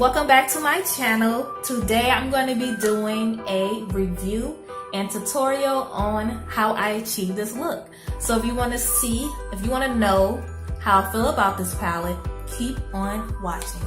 welcome back to my channel. Today I'm going to be doing a review and tutorial on how I achieve this look. So if you want to know how I feel about this palette, keep on watching.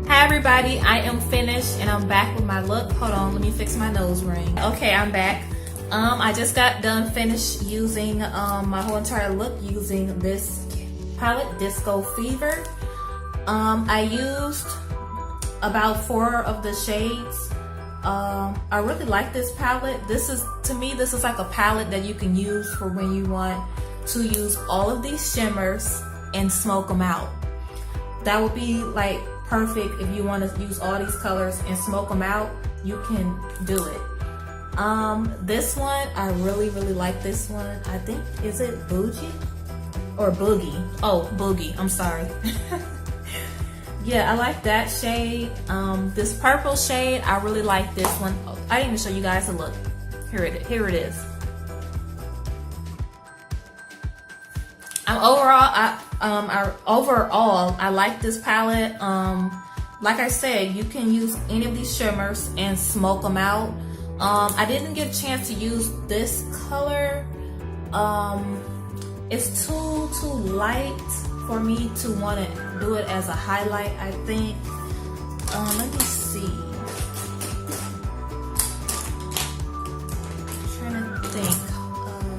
Hi everybody, I am finished and I'm back with my look. Hold on, let me fix my nose ring. Okay, I'm back. I just got done finished using my whole entire look using this palette, Disco Fever. I used about 4 of the shades. I really like this palette. To me, this is like a palette that you can use for when you want to use all of these shimmers and smoke them out. That would be like perfect if you want to use all these colors and smoke them out. You can do it. This one, I really like this one. I think, is it Bougie or Boogie? Oh, Boogie, I'm sorry. Yeah, I like that shade. This purple shade, I really like this one. Oh, I didn't even show you guys a look. Here it is. Overall, I like this palette. Like I said, you can use any of these shimmers and smoke them out. I didn't get a chance to use this color. It's too light for me to want to do it as a highlight, I think. Let me see. I'm trying to think.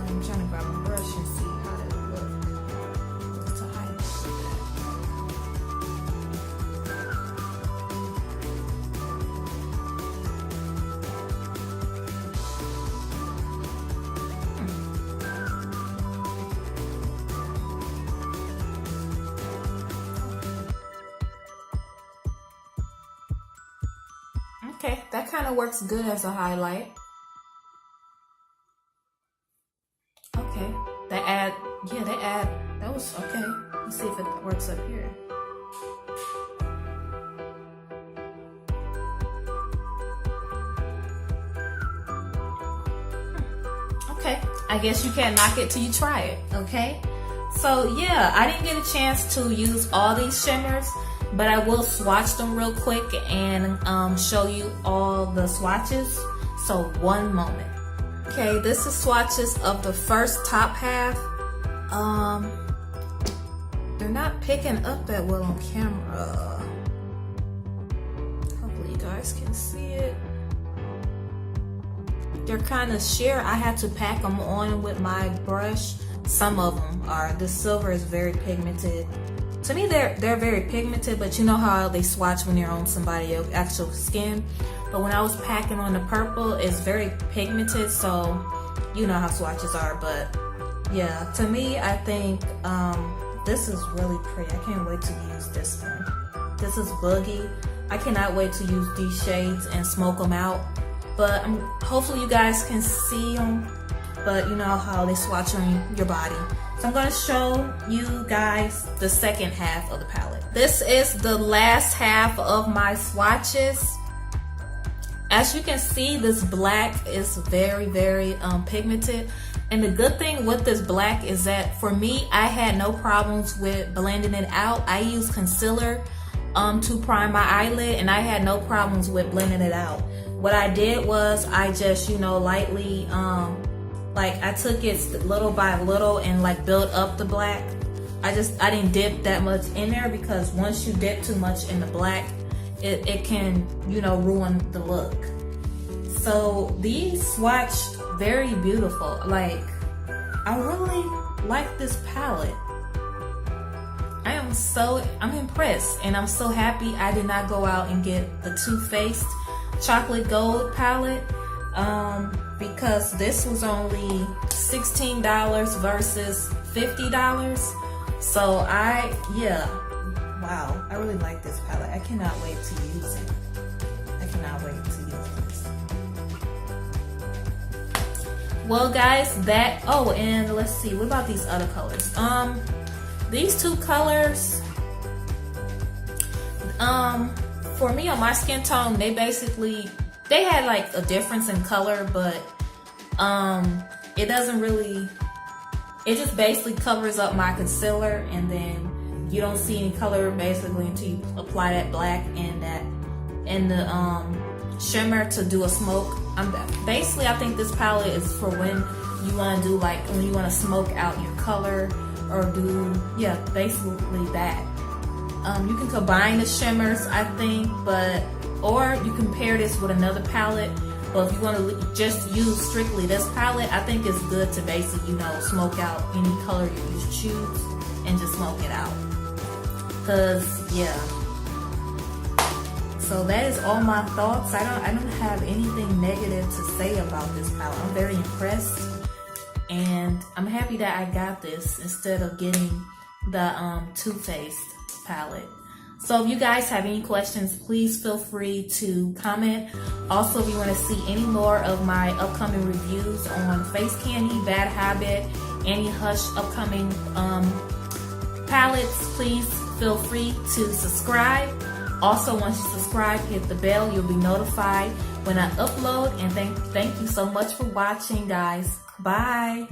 I'm trying to grab a brush and see how it looks to highlight. Okay, that kind of works good as a highlight. Okay, that was okay. Let's see if it works up here. Okay, I guess you can't knock it till you try it, okay? So yeah, I didn't get a chance to use all these shimmers, but I will swatch them real quick and show you all the swatches. So one moment. Okay, this is swatches of the first top half. They're not picking up that well on camera. Hopefully you guys can see it. They're kind of sheer. I had to pack them on with my brush. Some of them are. The silver is very pigmented. To me, they're very pigmented, but you know how they swatch when you're on somebody's actual skin. But when I was packing on the purple, it's very pigmented, so you know how swatches are. But yeah, to me, I think this is really pretty. I can't wait to use this one. This is Boogie. I cannot wait to use these shades and smoke them out. But hopefully you guys can see them. But you know how they swatch on your body. So I'm going to show you guys the second half of the palette. This is the last half of my swatches. As you can see, this black is very, very pigmented. And the good thing with this black is that for me, I had no problems with blending it out. I use concealer to prime my eyelid, and I had no problems with blending it out. What I did was I just, lightly, like I took it little by little and like built up the black. I didn't dip that much in there, because once you dip too much in the black, it can, ruin the look. So these swatched very beautiful. Like, I really like this palette. I'm impressed, and I'm so happy I did not go out and get the Too Faced chocolate gold palette, because this was only $16 versus $50. So wow, I really like this palette. I cannot wait to use it. I cannot wait to use this. Well guys, and let's see, what about these other colors? These two colors, for me on my skin tone, they had like a difference in color, but it doesn't really, it just basically covers up my concealer, and then you don't see any color basically until you apply that black and the shimmer to do a smoke. Basically, I think this palette is for when you want to do when you want to smoke out your color, or do, basically that. You can combine the shimmers, I think, or you can pair this with another palette. But if you want to just use strictly this palette, I think it's good to basically, smoke out any color you choose and just smoke it out. So that is all my thoughts. I don't have anything negative to say about this palette. I'm very impressed, and I'm happy that I got this instead of getting the Too Faced palette. So if you guys have any questions, please feel free to comment. Also, if you want to see any more of my upcoming reviews on Face Candy, Bad Habit, any Hush upcoming palettes, please feel free to subscribe. Also, once you subscribe, hit the bell. You'll be notified when I upload. And thank you so much for watching, guys. Bye.